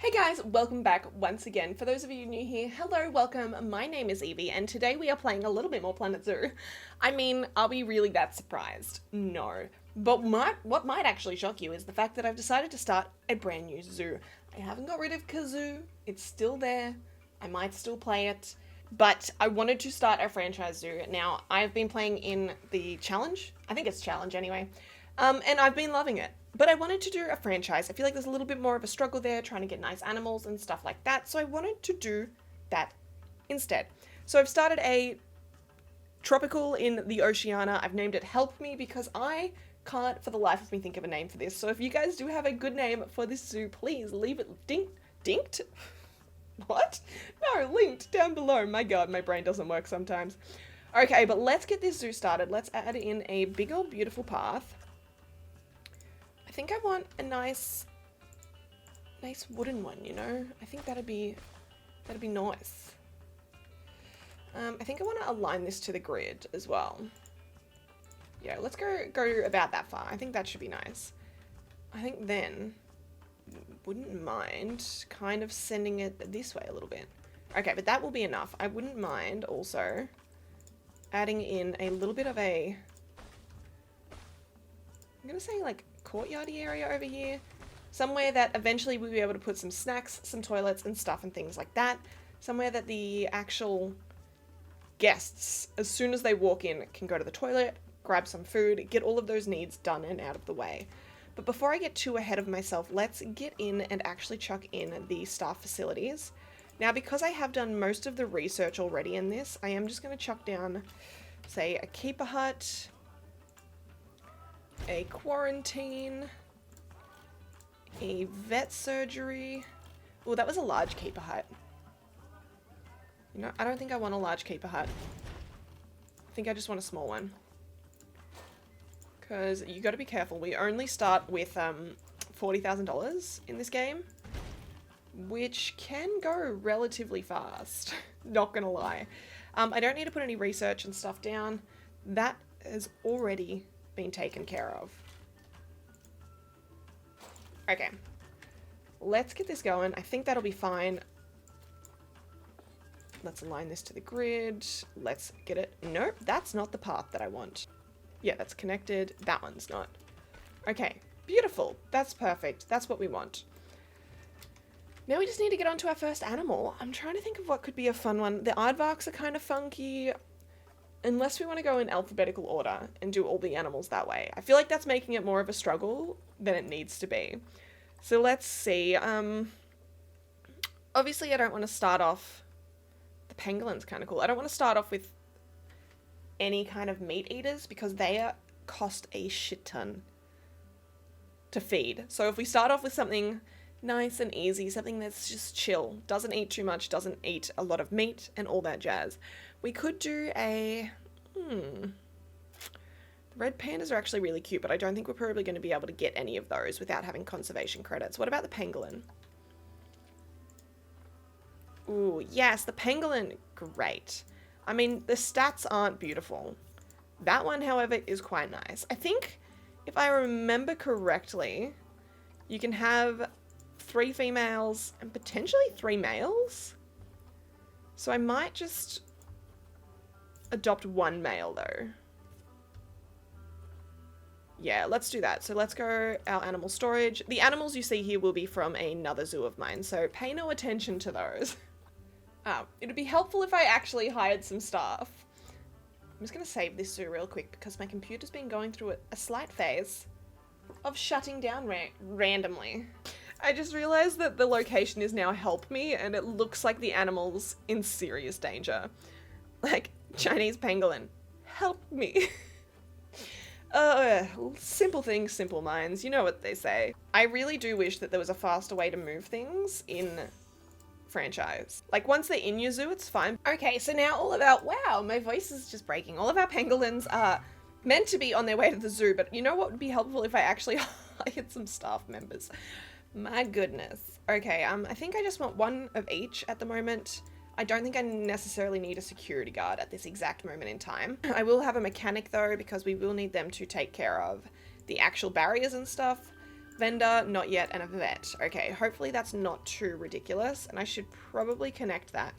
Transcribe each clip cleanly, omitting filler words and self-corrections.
Hey guys, welcome back once again. For those of you new here, hello, welcome. My name is Evie, and today we are playing a little bit more Planet Zoo. I mean, are we really that surprised? No. But what might actually shock you is the fact that I've decided to start a brand new zoo. I haven't got rid of Kazoo. It's still there. I might still play it. But I wanted to start a franchise zoo. Now, I've been playing in the challenge. I think it's challenge anyway. And I've been loving it. But I wanted to do a franchise. I feel like there's a little bit more of a struggle there, trying to get nice animals and stuff like that. So I wanted to do that instead. So I've started a tropical in the Oceania. I've named it Help Me because I can't for the life of me think of a name for this. So if you guys do have a good name for this zoo, please leave it dinked? What? No, linked down below. My god, my brain doesn't work sometimes. Okay, but let's get this zoo started. Let's add in a big old beautiful path. I think I want a nice wooden one, you know? I think that'd be nice. I think I want to align this to the grid as well. Yeah, let's go about that far. I think that should be nice. I think then wouldn't mind kind of sending it this way a little bit. Okay, but that will be enough. I wouldn't mind also adding in a little bit of a, I'm gonna say like courtyardy area over here. Somewhere that eventually we'll be able to put some snacks, some toilets and stuff and things like that. Somewhere that the actual guests, as soon as they walk in, can go to the toilet, grab some food, get all of those needs done and out of the way. But before I get too ahead of myself, let's get in and actually chuck in the staff facilities. Now, because I have done most of the research already in this, I am just going to chuck down, say, a keeper hut, a quarantine, a vet surgery. Oh, that was a large keeper hut. You know, I don't think I want a large keeper hut. I think I just want a small one. Because you got to be careful. We only start with $40,000 in this game, which can go relatively fast. Not gonna lie. I don't need to put any research and stuff down. That has already been taken care of. Okay, let's get this going. I think that'll be fine. Let's align this to the grid. Let's get it. Nope, that's not the path that I want. Yeah, that's connected. That one's not. Okay, beautiful. That's perfect. That's what we want. Now we just need to get on to our first animal. I'm trying to think of what could be a fun one. The aardvarks are kind of funky. Unless we want to go in alphabetical order and do all the animals that way. I feel like that's making it more of a struggle than it needs to be. So let's see. Obviously I don't want to start off... The pangolin's kind of cool. I don't want to start off with any kind of meat eaters because they cost a shit ton to feed. So if we start off with something nice and easy, something that's just chill, doesn't eat too much, doesn't eat a lot of meat and all that jazz. We could do a... The red pandas are actually really cute, but I don't think we're probably going to be able to get any of those without having conservation credits. What about the pangolin? Ooh, yes, the pangolin. Great. I mean, the stats aren't beautiful. That one, however, is quite nice. I think, if I remember correctly, you can have 3 females and potentially 3 males. So I might just adopt 1 male, though. Yeah, let's do that. So let's go our animal storage. The animals you see here will be from another zoo of mine, so pay no attention to those. It'd be helpful if I actually hired some staff. I'm just going to save this zoo real quick because my computer's been going through a slight phase of shutting down randomly. I just realized that the location is now Help Me and it looks like the animal's in serious danger. Like, Chinese pangolin, help me. Simple things, simple minds. You know what they say. I really do wish that there was a faster way to move things in franchise. Like, once they're in your zoo, it's fine. Okay, so now all of our... Wow, my voice is just breaking. All of our pangolins are meant to be on their way to the zoo, but you know what would be helpful if I actually hired some staff members? My goodness. Okay, I think I just want 1 of each at the moment. I don't think I necessarily need a security guard at this exact moment in time. I will have a mechanic though, because we will need them to take care of the actual barriers and stuff. Vendor, not yet, and a vet. Okay, hopefully that's not too ridiculous, and I should probably connect that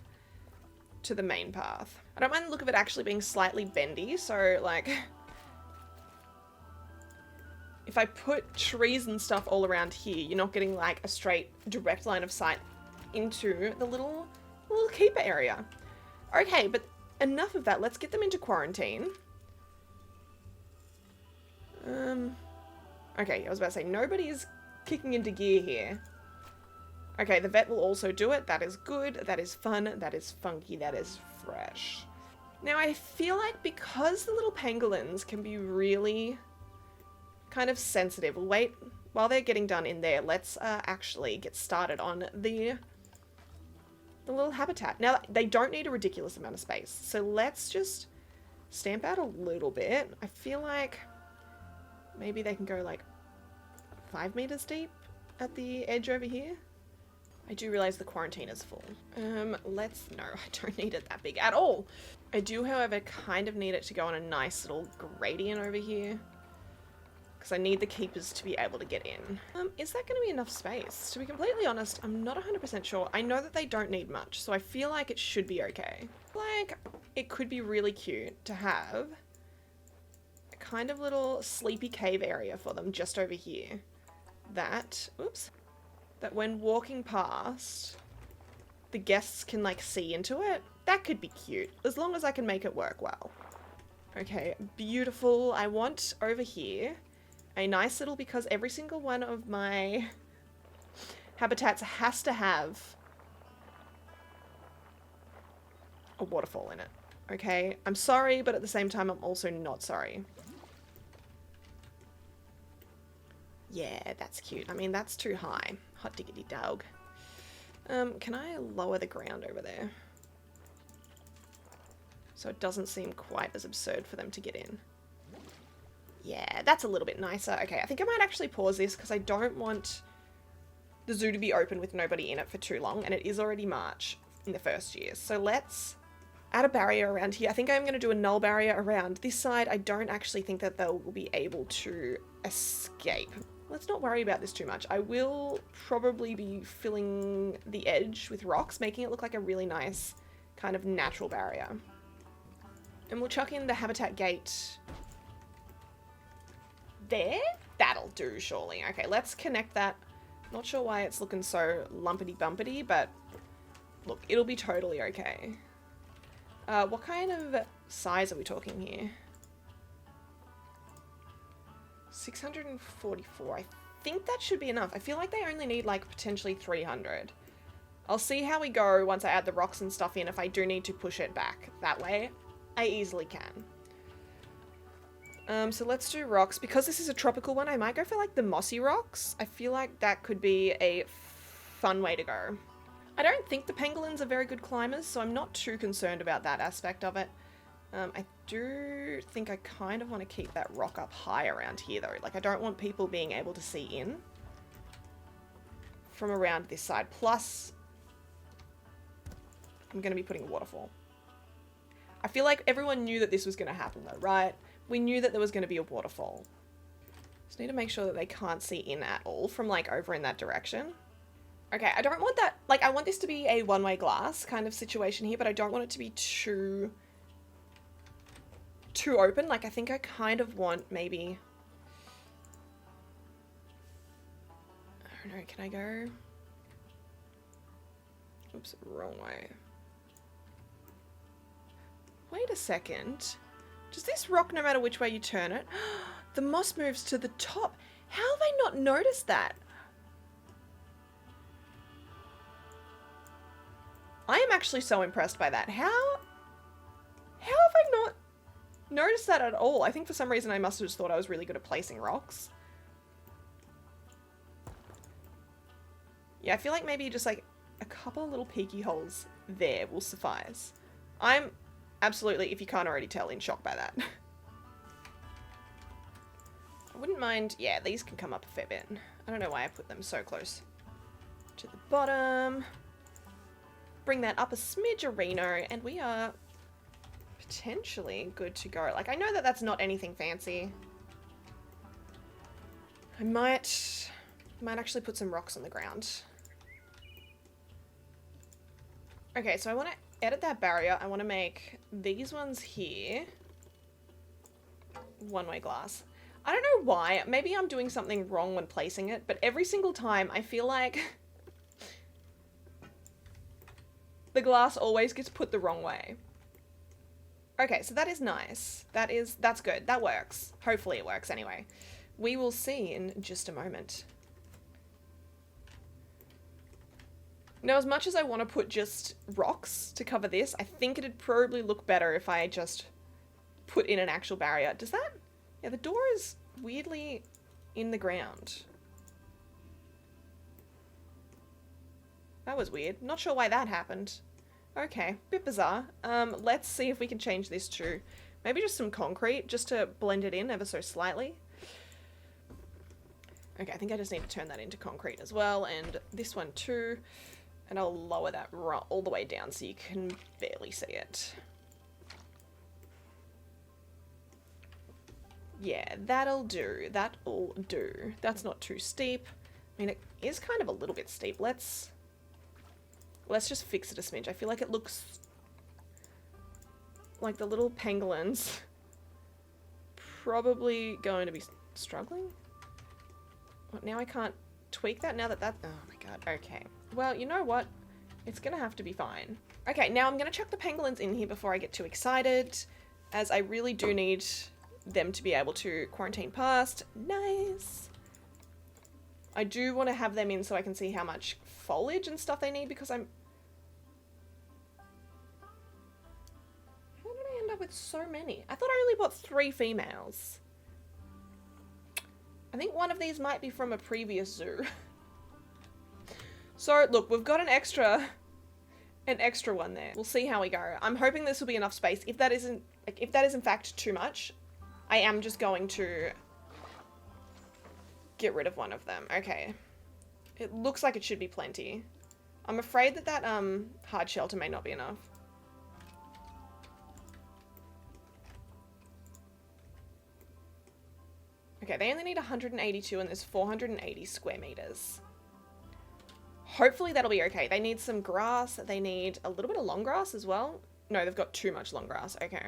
to the main path. I don't mind the look of it actually being slightly bendy, so like if I put trees and stuff all around here, you're not getting like a straight direct line of sight into the little keeper area. Okay, but enough of that. Let's get them into quarantine. Okay, I was about to say, nobody's kicking into gear here. Okay, the vet will also do it. That is good. That is fun. That is funky. That is fresh. Now, I feel like because the little pangolins can be really kind of sensitive, we'll wait while they're getting done in there. Let's actually get started on the little habitat. Now, they don't need a ridiculous amount of space, so let's just stamp out a little bit. I feel like maybe they can go like 5 meters deep at the edge over here. I do realize the quarantine is full. No, I don't need it that big at all. I do, however, kind of need it to go on a nice little gradient over here, because I need the keepers to be able to get in. Is that going to be enough space? To be completely honest, I'm not 100% sure. I know that they don't need much, so I feel like it should be okay. Like, it could be really cute to have a kind of little sleepy cave area for them just over here. That when walking past, the guests can like see into it. That could be cute, as long as I can make it work well. Okay, beautiful. I want over here a nice little, because every single one of my habitats has to have a waterfall in it. Okay, I'm sorry, but at the same time, I'm also not sorry. Yeah, that's cute. I mean, that's too high. Hot diggity dog. Can I lower the ground over there, so it doesn't seem quite as absurd for them to get in? Yeah, that's a little bit nicer. Okay, I think I might actually pause this because I don't want the zoo to be open with nobody in it for too long, and it is already March in the first year. So let's add a barrier around here. I think I'm going to do a null barrier around this side. I don't actually think that they'll be able to escape. Let's not worry about this too much. I will probably be filling the edge with rocks, making it look like a really nice kind of natural barrier. And we'll chuck in the habitat gate there. That'll do, surely. Okay, let's connect that. Not sure why it's looking so lumpity bumpity, but look, it'll be totally okay. What kind of size are we talking here? 644. I think that should be enough. I feel like they only need like potentially 300. I'll see how we go once I add the rocks and stuff in, if I do need to push it back. That way, I easily can. So let's do rocks. Because this is a tropical one, I might go for like the mossy rocks. I feel like that could be a fun way to go. I don't think the pangolins are very good climbers, so I'm not too concerned about that aspect of it. I do think I kind of want to keep that rock up high around here though. Like, I don't want people being able to see in from around this side. Plus, I'm going to be putting a waterfall. I feel like everyone knew that this was going to happen though, right? We knew that there was going to be a waterfall. Just need to make sure that they can't see in at all from like over in that direction. Okay, I don't want that, like, I want this to be a one-way glass kind of situation here, but I don't want it to be too open. Like, I think I kind of want maybe, I don't know, can I go? Oops, wrong way. Wait a second. Does this rock, no matter which way you turn it, the moss moves to the top? How have I not noticed that? I am actually so impressed by that. How have I not noticed that at all? I think for some reason I must have just thought I was really good at placing rocks. Yeah, I feel like maybe just like a couple of little peeky holes there will suffice. I'm absolutely, if you can't already tell, in shock by that. I wouldn't mind, yeah, these can come up a fair bit. I don't know why I put them so close to the bottom. Bring that up a smidgerino, and we are potentially good to go. Like, I know that that's not anything fancy. I might Might actually put some rocks on the ground. Okay, so I want to edit that barrier. I want to make these ones here one-way glass. I don't know why. Maybe I'm doing something wrong when placing it, but every single time I feel like the glass always gets put the wrong way. Okay, so that is nice. That's good. That works. Hopefully it works anyway. We will see in just a moment. Now, as much as I want to put just rocks to cover this, I think it'd probably look better if I just put in an actual barrier. Does that? Yeah, the door is weirdly in the ground. That was weird. Not sure why that happened. Okay, bit bizarre. Let's see if we can change this to maybe just some concrete, just to blend it in ever so slightly. Okay, I think I just need to turn that into concrete as well, and this one too. And I'll lower that all the way down so you can barely see it. Yeah, that'll do. That'll do. That's not too steep. I mean, it is kind of a little bit steep. Let's just fix it a smidge. I feel like it looks like the little pangolins probably going to be struggling. What, now I can't tweak that now that oh my god. Okay. Well, you know what? It's gonna have to be fine. Okay, now I'm gonna chuck the pangolins in here before I get too excited, as I really do need them to be able to quarantine past. Nice. I do want to have them in so I can see how much foliage and stuff they need, because I'm... How did I end up with so many? I thought I only bought 3 females. I think one of these might be from a previous zoo. So, look, we've got an extra one there. We'll see how we go. I'm hoping this will be enough space. If that is in fact too much, I am just going to get rid of one of them. Okay. It looks like it should be plenty. I'm afraid that hard shelter may not be enough. Okay, they only need 182 and there's 480 square meters. Hopefully that'll be okay. They need some grass. They need a little bit of long grass as well. No, they've got too much long grass. Okay.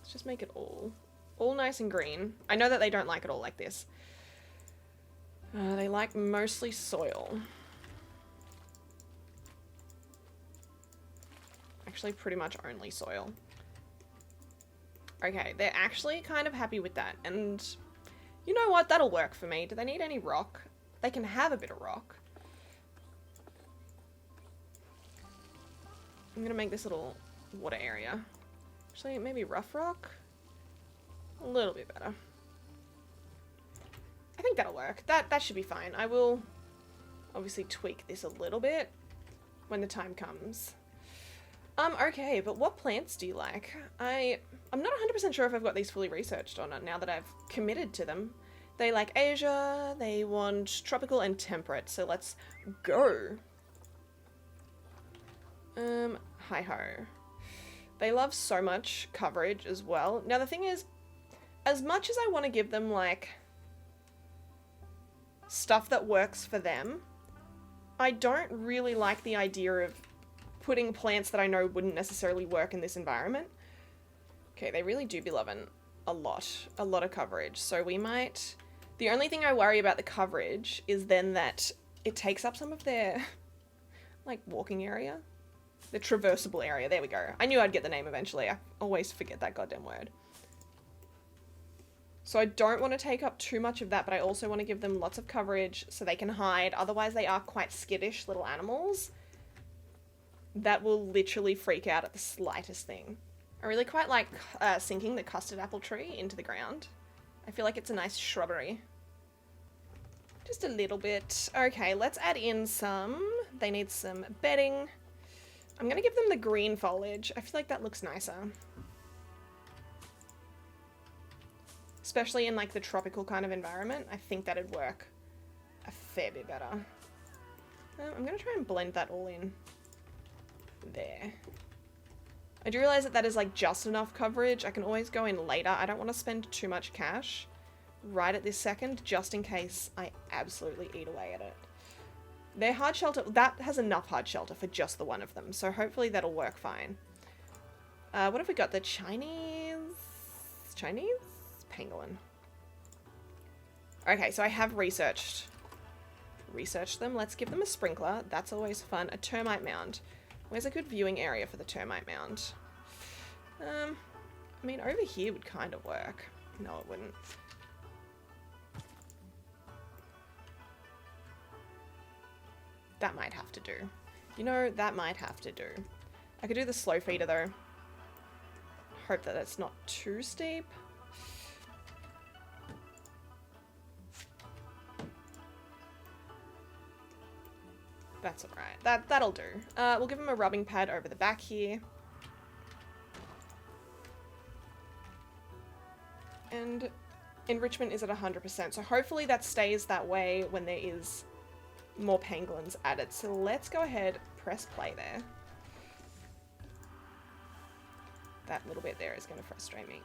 Let's just make it all nice and green. I know that they don't like it all like this. They like mostly soil. Actually, pretty much only soil. Okay, they're actually kind of happy with that, and you know what? That'll work for me. Do they need any rock? They can have a bit of rock. I'm gonna make this little water area. Actually, maybe rough rock? A little bit better. I think that'll work. That should be fine. I will obviously tweak this a little bit when the time comes. Okay, but what plants do you like? I'm not 100% sure if I've got these fully researched or not now that I've committed to them. They like Asia, they want tropical and temperate, so let's go. Hi-ho. They love so much coverage as well. Now the thing is, as much as I want to give them like stuff that works for them, I don't really like the idea of putting plants that I know wouldn't necessarily work in this environment. Okay, they really do be loving a lot of coverage. So we might... The only thing I worry about the coverage is then that it takes up some of their, like, walking area. The traversable area. There we go. I knew I'd get the name eventually. I always forget that goddamn word. So I don't want to take up too much of that, but I also want to give them lots of coverage so they can hide. Otherwise, they are quite skittish little animals that will literally freak out at the slightest thing. I really quite like sinking the custard apple tree into the ground. I feel like it's a nice shrubbery. Just a little bit. Okay, let's add in some. They need some bedding. I'm going to give them the green foliage. I feel like that looks nicer. Especially in like the tropical kind of environment. I think that'd work a fair bit better. I'm going to try and blend that all in there. I do realize that that is like just enough coverage. I can always go in later. I don't want to spend too much cash right at this second, just in case I absolutely eat away at it. Their hard shelter, that has enough hard shelter for just the one of them, so hopefully that'll work fine. What have we got? The Chinese pangolin. Okay, so I have researched them. Let's give them a sprinkler. That's always fun. A termite mound. Where's a good viewing area for the termite mound? I mean, over here would kind of work. No, it wouldn't. That might have to do. You know, that might have to do. I could do the slow feeder though. Hope that it's not too steep. That's alright. That'll do. We'll give him a rubbing pad over the back here. And enrichment is at 100%, so hopefully that stays that way when there is more pangolins added. So let's go ahead, press play there. That little bit there is going to frustrate me.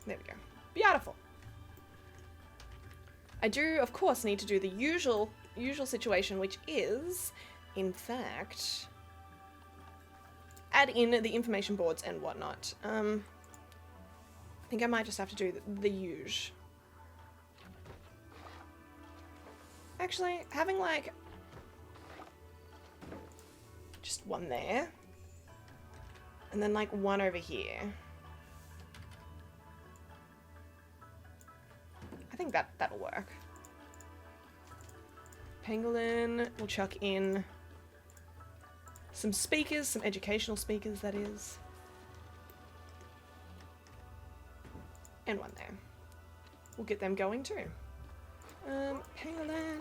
There we go. Beautiful. I do, of course, need to do the usual situation, which is, in fact, add in the information boards and whatnot. I think I might just have to do the usual. Actually, having like just one there and then like one over here. I think that'll work. Pangolin, we'll chuck in some speakers, some educational speakers, that is. And one there. We'll get them going too. Pangolin.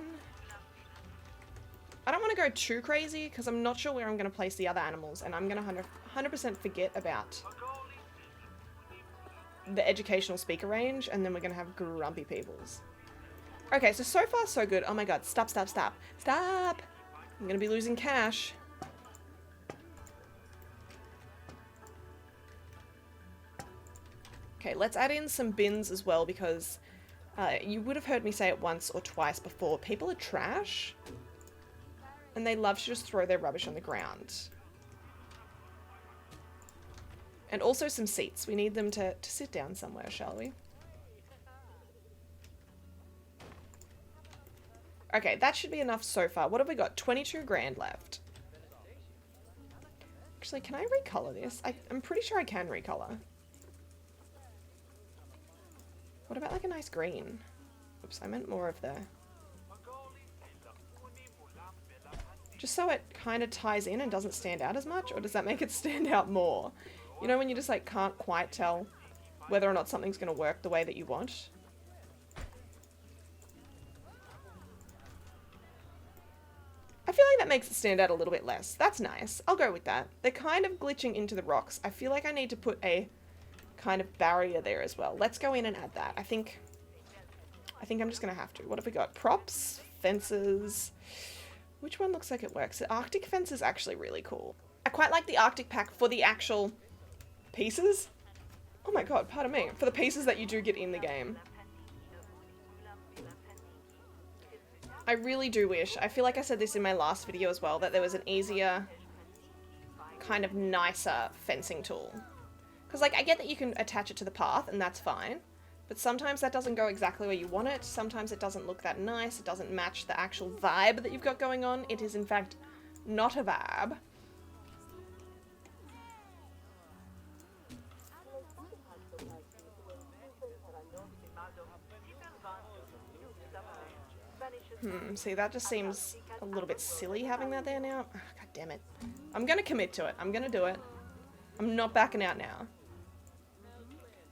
I don't want to go too crazy because I'm not sure where I'm going to place the other animals, and I'm going to 100% forget about the educational speaker range, and then we're going to have grumpy peoples. Okay, so far so good. Oh my god, stop. Stop! I'm going to be losing cash. Okay, let's add in some bins as well because you would have heard me say it once or twice before. People are trash and they love to just throw their rubbish on the ground. And also some seats. We need them to sit down somewhere, shall we? Okay, that should be enough so far. What have we got? 22 grand left. Actually, can I recolor this? I'm pretty sure I can recolor. What about like a nice green? Oops, I meant more of the... Just so it kind of ties in and doesn't stand out as much, or does that make it stand out more? You know when you just like can't quite tell whether or not something's going to work the way that you want? I feel like that makes it stand out a little bit less. That's nice. I'll go with that. They're kind of glitching into the rocks. I feel like I need to put a kind of barrier there as well. Let's go in and add that. I think I'm just going to have to. What have we got? Props, fences. Which one looks like it works? The Arctic fence is actually really cool. I quite like the Arctic pack for the actual pieces. Oh my god, pardon me. For the pieces that you do get in the game. I really do wish, I feel like I said this in my last video as well, that there was an easier, kind of nicer fencing tool. Because like, I get that you can attach it to the path and that's fine. But sometimes that doesn't go exactly where you want it. Sometimes it doesn't look that nice. It doesn't match the actual vibe that you've got going on. It is in fact not a vibe. See, that just seems a little bit silly having that there now. Oh, god damn it. I'm gonna commit to it. I'm gonna do it. I'm not backing out now.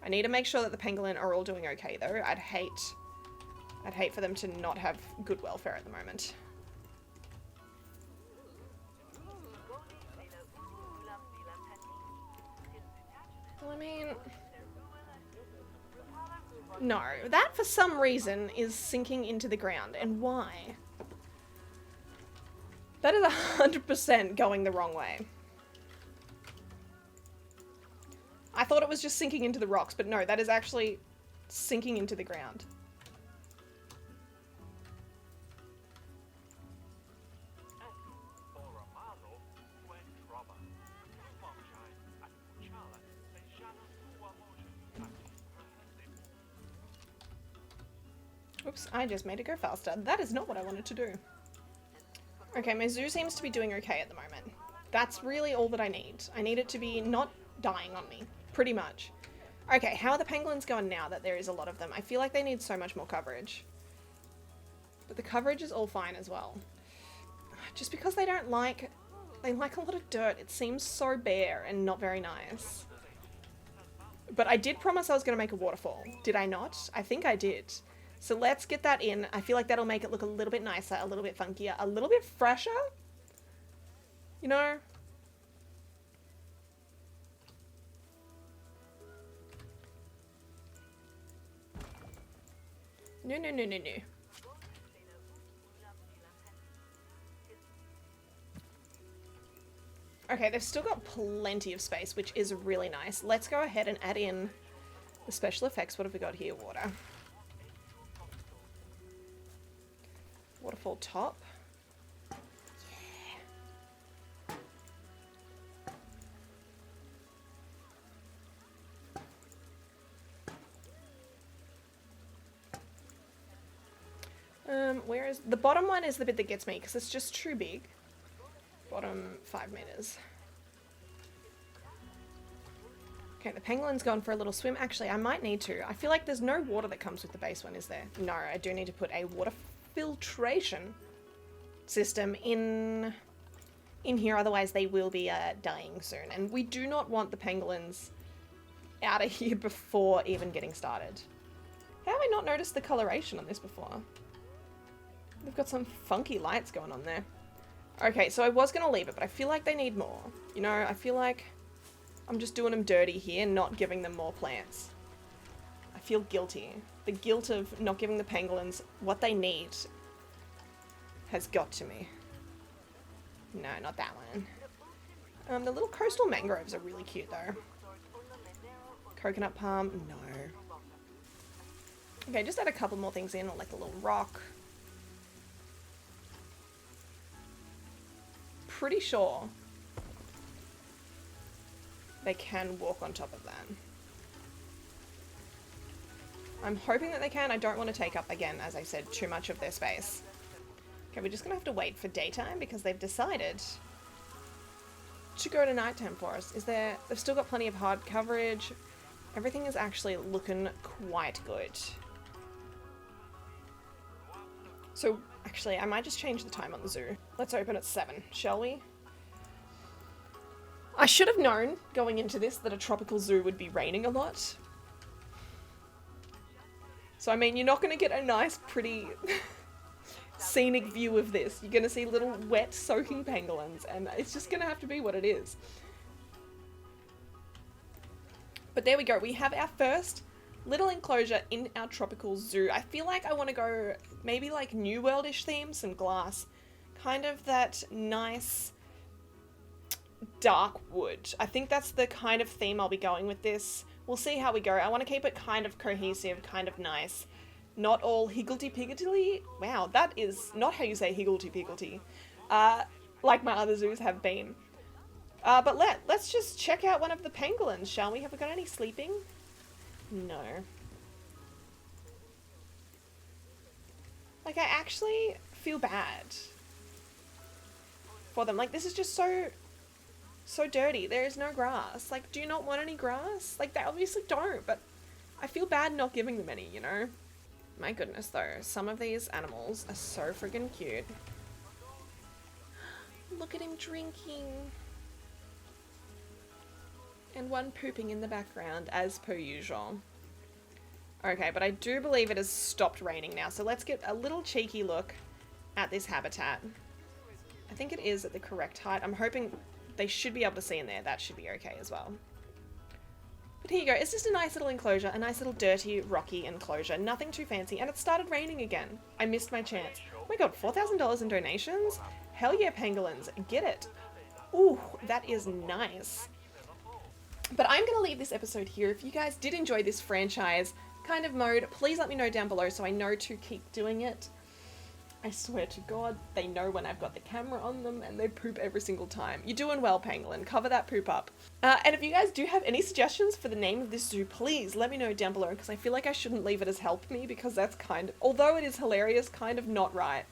I need to make sure that the pangolin are all doing okay though. I'd hate for them to not have good welfare at the moment. Well, I mean... No, that for some reason is sinking into the ground. And why? That is 100% going the wrong way. I thought it was just sinking into the rocks, but no, that is actually sinking into the ground. Oops, I just made it go faster. That is not what I wanted to do. Okay, my zoo seems to be doing okay at the moment. That's really all that I need. I need it to be not dying on me, pretty much. Okay, how are the pangolins going now that there is a lot of them? I feel like they need so much more coverage. But the coverage is all fine as well. Just because they don't like... They like a lot of dirt. It seems so bare and not very nice. But I did promise I was going to make a waterfall. Did I not? I think I did. So let's get that in. I feel like that'll make it look a little bit nicer, a little bit funkier, a little bit fresher. You know? No, no, no, no, no. Okay, they've still got plenty of space, which is really nice. Let's go ahead and add in the special effects. What have we got here? Water. Waterfall top. Yeah. Where is... The bottom one is the bit that gets me, because it's just too big. Bottom 5 meters. Okay, the penguin's gone for a little swim. Actually, I might need to. I feel like there's no water that comes with the base one, is there? No, I do need to put a water filtration system in here, otherwise they will be dying soon. And we do not want the pangolins out of here before even getting started. How have I not noticed the coloration on this before? They've got some funky lights going on there. Okay, so I was going to leave it, but I feel like they need more. You know, I feel like I'm just doing them dirty here, not giving them more plants. I feel guilty. The guilt of not giving the pangolins what they need has got to me. No, not that one. The little coastal mangroves are really cute though. Coconut palm, no. Okay, just add a couple more things in, like a little rock. Pretty sure they can walk on top of that. I'm hoping that they can. I don't want to take up, again, as I said, too much of their space. Okay, we're just going to have to wait for daytime because they've decided to go to nighttime for us. They've still got plenty of hard coverage. Everything is actually looking quite good. So, actually, I might just change the time on the zoo. Let's open at 7, shall we? I should have known, going into this, that a tropical zoo would be raining a lot. So, I mean, you're not going to get a nice, pretty, scenic view of this. You're going to see little wet, soaking pangolins, and it's just going to have to be what it is. But there we go. We have our first little enclosure in our tropical zoo. I feel like I want to go maybe like New World-ish theme, some glass. Kind of that nice dark wood. I think that's the kind of theme I'll be going with this. We'll see how we go. I want to keep it kind of cohesive, kind of nice. Not all higgledy-piggledy. Wow, that is not how you say higgledy-piggledy. Like my other zoos have been. But let's just check out one of the pangolins, shall we? Have we got any sleeping? No. Like, I actually feel bad for them. Like, this is just so dirty. There is no grass. Like, do you not want any grass? Like, they obviously don't, but I feel bad not giving them any, you know? My goodness, though. Some of these animals are so friggin' cute. Look at him drinking. And one pooping in the background, as per usual. Okay, but I do believe it has stopped raining now, so let's get a little cheeky look at this habitat. I think it is at the correct height. I'm hoping they should be able to see in there. That should be okay as well. But here you go. It's just a nice little enclosure, a nice little dirty, rocky enclosure. Nothing too fancy, and it started raining again. I missed my chance. Oh my god, $4,000 in donations? Hell yeah, pangolins. Get it. Ooh, that is nice. But I'm going to leave this episode here. If you guys did enjoy this franchise kind of mode, please let me know down below so I know to keep doing it. I swear to God, they know when I've got the camera on them and they poop every single time. You're doing well, Pangolin. Cover that poop up. And if you guys do have any suggestions for the name of this zoo, please let me know down below, because I feel like I shouldn't leave it as help me, because that's kind of, although it is hilarious, kind of not right.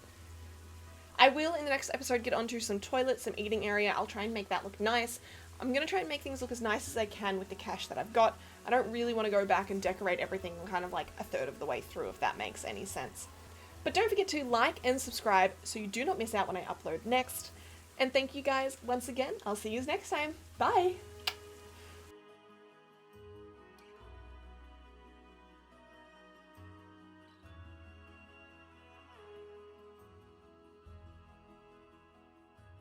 I will, in the next episode, get onto some toilets, some eating area. I'll try and make that look nice. I'm going to try and make things look as nice as I can with the cash that I've got. I don't really want to go back and decorate everything kind of like a third of the way through, if that makes any sense. But don't forget to like and subscribe so you do not miss out when I upload next. And thank you guys once again. I'll see you next time. Bye!